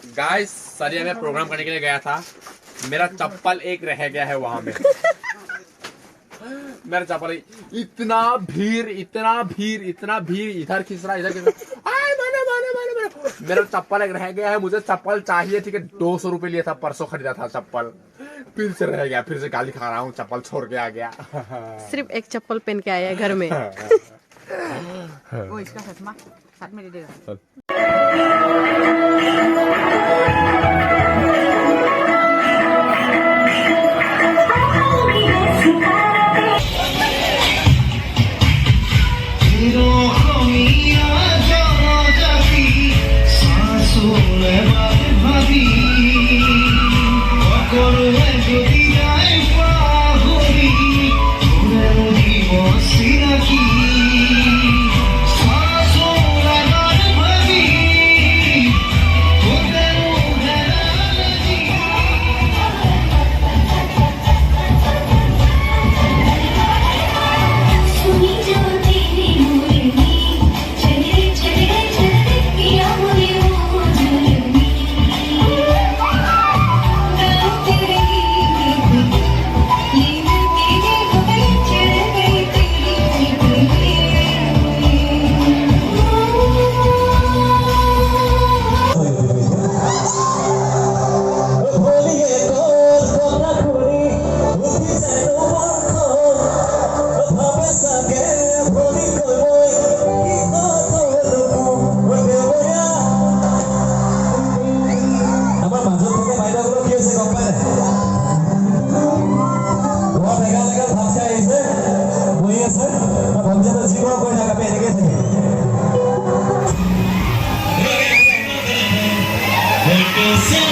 Guys सरिया में programme करने के लिए गया था, मेरा चप्पल एक रह गया है वहां में। मेरा चप्पल इतना भीड़ इधर खींच रहा इधर खींच रहा, मेरा चप्पल एक रह गया है। मुझे चप्पल चाहिए, ठीक है, 200 रुपए लिया था, परसों खरीदा था चप्पल, फिर से रह गया, फिर से गाली खा रहा हूँ, चप्पल छोड़ के आ गया। सिर्फ एक चप्पल पहन के आया है घर में। वो इसका चश्मा साथ में दे देगा। Porque